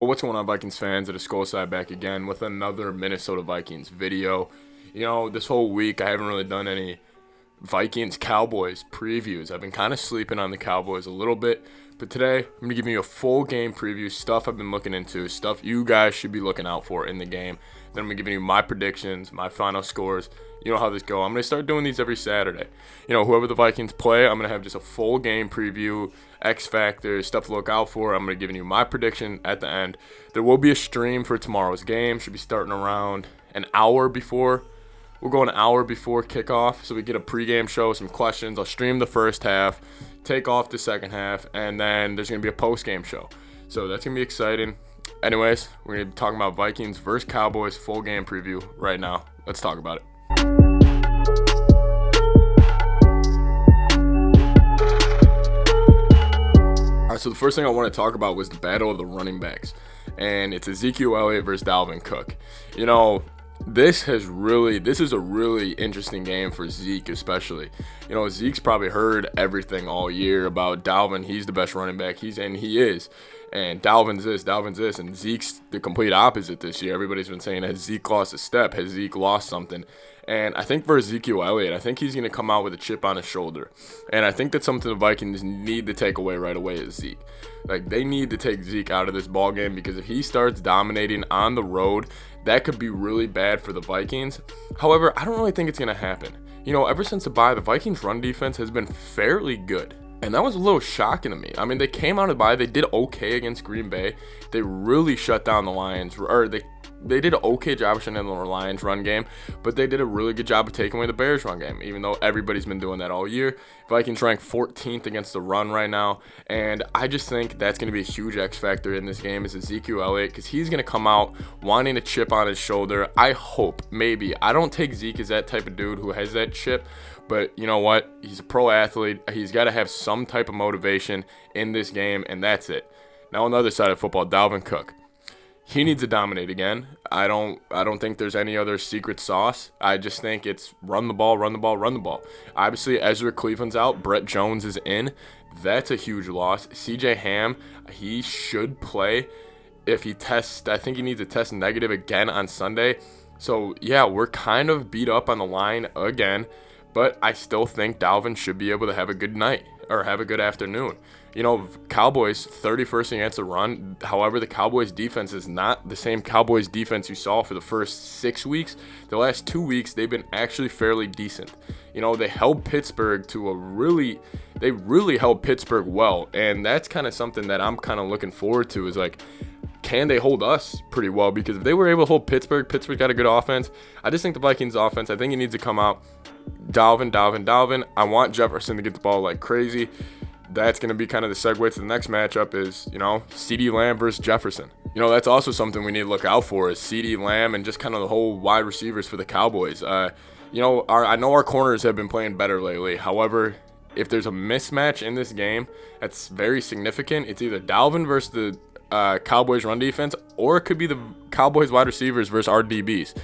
Well, what's going on, Vikings fans? It is Skol side back again with another Minnesota Vikings video. This whole week I haven't really done any Vikings Cowboys previews. I've been kind of sleeping on the Cowboys a little bit, but today I'm going to give you a full game preview, stuff I've been looking into, stuff you guys should be looking out for in the game. Then I'm going to give you my predictions, my final scores. You know how this goes. I'm going to start doing these every Saturday. Whoever the Vikings play, I'm going to have just a full game preview, X factors, stuff to look out for. I'm going to give you my prediction at the end. There will be a stream for tomorrow's game. Should be starting around an hour before. We'll go an hour before kickoff, so we get a pregame show, some questions. I'll stream the first half, take off the second half, and then there's going to be a postgame show. So that's going to be exciting. Anyways, we're going to be talking about Vikings versus Cowboys full game preview right now. Let's talk about it. All right, so the first thing I want to talk about was the battle of the running backs, and it's Ezekiel Elliott versus Dalvin Cook. This is a really interesting game for Zeke, especially. Zeke's probably heard everything all year about Dalvin. He's the best running back. He is. And Dalvin's this, and Zeke's the complete opposite this year. Everybody's been saying, has Zeke lost a step? Has Zeke lost something? And I think for Ezekiel Elliott, I think he's going to come out with a chip on his shoulder. And I think that's something the Vikings need to take away right away is Zeke. They need to take Zeke out of this ball game, because if he starts dominating on the road, that could be really bad for the Vikings. However, I don't really think it's going to happen. Ever since the bye, the Vikings' run defense has been fairly good. And that was a little shocking to me. I mean, they came out of the bye. They did okay against Green Bay. They really shut down the Lions. Or they did an okay job of shutting down the Lions run game. But they did a really good job of taking away the Bears run game, even though everybody's been doing that all year. Vikings rank 14th against the run right now. And I just think that's going to be a huge X factor in this game is Ezekiel Elliott, because he's going to come out wanting a chip on his shoulder. I hope, maybe. I don't take Zeke as that type of dude who has that chip. But you know what? He's a pro athlete. He's got to have some type of motivation in this game, and that's it. Now on the other side of football, Dalvin Cook. He needs to dominate again. I don't think there's any other secret sauce. I just think it's run the ball, run the ball, run the ball. Obviously, Ezra Cleveland's out. Brett Jones is in. That's a huge loss. CJ Ham, he should play. If he tests, I think he needs to test negative again on Sunday. So, yeah, we're kind of beat up on the line again. But I still think Dalvin should be able to have a good night or have a good afternoon. Cowboys 31st against the run. However, the Cowboys defense is not the same Cowboys defense you saw for the first 6 weeks. The last 2 weeks, they've been actually fairly decent. They held Pittsburgh they really held Pittsburgh well. And that's kind of something that I'm kind of looking forward to is can they hold us pretty well? Because if they were able to hold Pittsburgh got a good offense. I just think the Vikings offense, I think it needs to come out. Dalvin. I want Jefferson to get the ball like crazy. That's going to be kind of the segue to the next matchup is, CeeDee Lamb versus Jefferson. That's also something we need to look out for is CeeDee Lamb and just kind of the whole wide receivers for the Cowboys. I know our corners have been playing better lately. However, if there's a mismatch in this game that's very significant, it's either Dalvin versus the Cowboys run defense, or it could be the Cowboys wide receivers versus our DBs.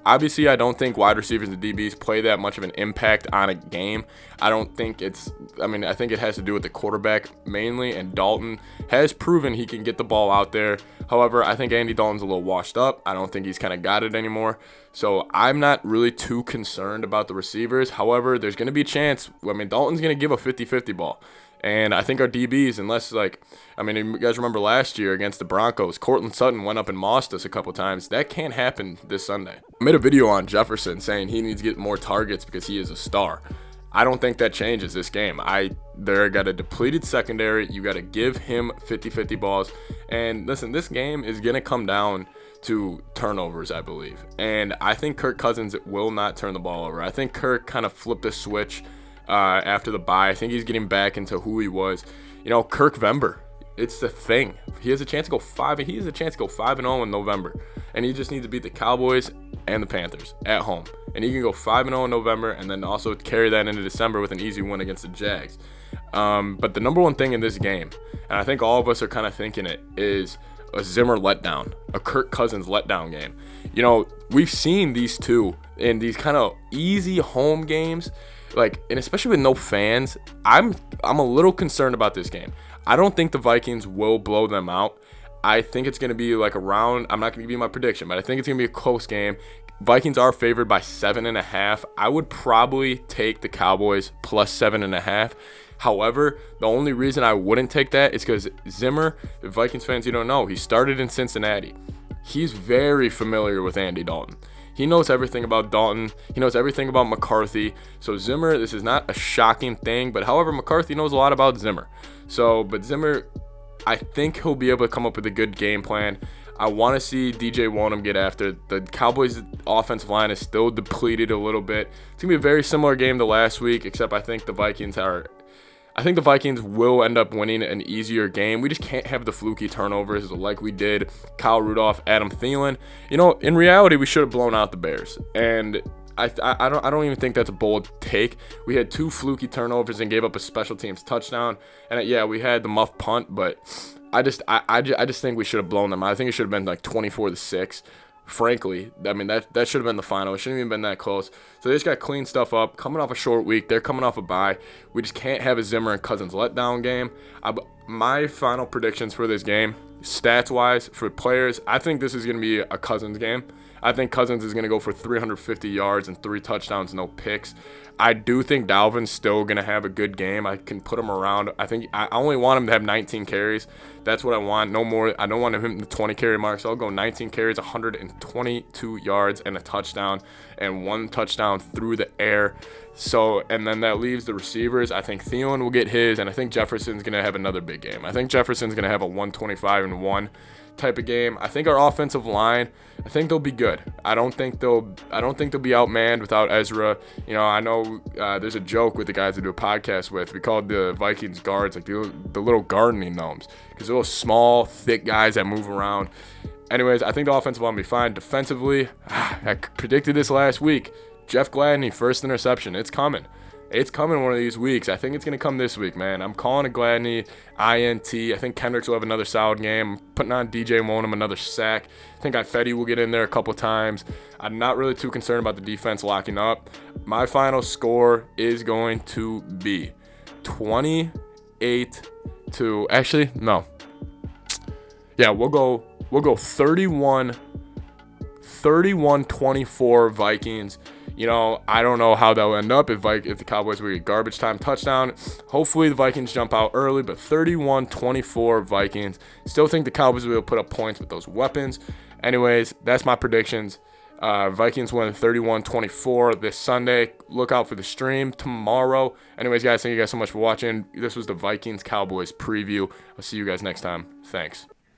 Obviously, I don't think wide receivers and DBs play that much of an impact on a game. I think it has to do with the quarterback mainly, and Dalton has proven he can get the ball out there. However, I think Andy Dalton's a little washed up. I don't think he's kind of got it anymore. So I'm not really too concerned about the receivers. However, there's going to be a chance. Dalton's going to give a 50-50 ball. And I think our DBs, you guys remember last year against the Broncos, Courtland Sutton went up and mossed us a couple times. That can't happen this Sunday. I made a video on Jefferson saying he needs to get more targets because he is a star. I don't think that changes this game. They got a depleted secondary. You got to give him 50-50 balls. And listen, this game is going to come down to turnovers, I believe. And I think Kirk Cousins will not turn the ball over. I think Kirk kind of flipped a switch after the bye. I think he's getting back into who he was. Kirk Vember, it's the thing. He has a chance to go 5-0 in November, and he just needs to beat the Cowboys and the Panthers at home, and he can go 5-0 in November, and then also carry that into December with an easy win against the Jags. But the number one thing in this game, and I think all of us are kind of thinking it, is a Zimmer letdown, a Kirk Cousins letdown game. We've seen these two in these kind of easy home games. And especially with no fans, I'm a little concerned about this game. I don't think the Vikings will blow them out. I think it's going to be like around, I'm not going to give you my prediction, but I think it's going to be a close game. Vikings are favored by 7.5. I would probably take the Cowboys plus 7.5. However, the only reason I wouldn't take that is because Zimmer, if Vikings fans you don't know, he started in Cincinnati. He's very familiar with Andy Dalton. He knows everything about Dalton. He knows everything about McCarthy. So Zimmer, this is not a shocking thing, but however, McCarthy knows a lot about Zimmer. But Zimmer, I think he'll be able to come up with a good game plan. I want to see DJ Wonnum get after. The Cowboys' offensive line is still depleted a little bit. It's going to be a very similar game to last week, except I think the Vikings will end up winning an easier game. We just can't have the fluky turnovers like we did. Kyle Rudolph, Adam Thielen. In reality, we should have blown out the Bears. And I don't even think that's a bold take. We had 2 fluky turnovers and gave up a special teams touchdown. And yeah, we had the muff punt, but I just think we should have blown them. I think it should have been like 24-6. Frankly, I mean, that should have been the final. It shouldn't even been that close. So they just got to clean stuff up. Coming off a short week, they're coming off a bye. We just can't have a Zimmer and Cousins letdown game. My final predictions for this game, stats-wise, for players, I think this is going to be a Cousins game. I think Cousins is going to go for 350 yards and 3 touchdowns, no picks. I do think Dalvin's still going to have a good game. I can put him around. I think I only want him to have 19 carries. That's what I want. No more. I don't want him to hit the 20 carry mark. So I'll go 19 carries, 122 yards, and a touchdown, and 1 touchdown through the air. And then that leaves the receivers. I think Thielen will get his, and I think Jefferson's going to have another big game. I think Jefferson's going to have a 125-1 type of game. I think our offensive line, I think they'll be good. I don't think they'll be outmanned without Ezra. I know there's a joke with the guys I do a podcast with. We called the Vikings guards like the little gardening gnomes, because they're little small, thick guys that move around. Anyways, I think the offensive line will be fine. Defensively, I predicted this last week. Jeff Gladney, first interception. It's coming. It's coming one of these weeks. I think it's going to come this week, man. I'm calling a Gladney, INT. I think Kendricks will have another solid game. I'm putting on DJ Wonnum, another sack. I think Ifedi will get in there a couple times. I'm not really too concerned about the defense locking up. My final score is going to be 28 to... Actually, no. Yeah, we'll go 31-24 Vikings. I don't know how that'll end up if the Cowboys will get garbage time touchdown. Hopefully the Vikings jump out early, but 31-24 Vikings. Still think the Cowboys will be able to put up points with those weapons. Anyways, that's my predictions. Vikings win 31-24 this Sunday. Look out for the stream tomorrow. Anyways, guys, thank you guys so much for watching. This was the Vikings-Cowboys preview. I'll see you guys next time. Thanks.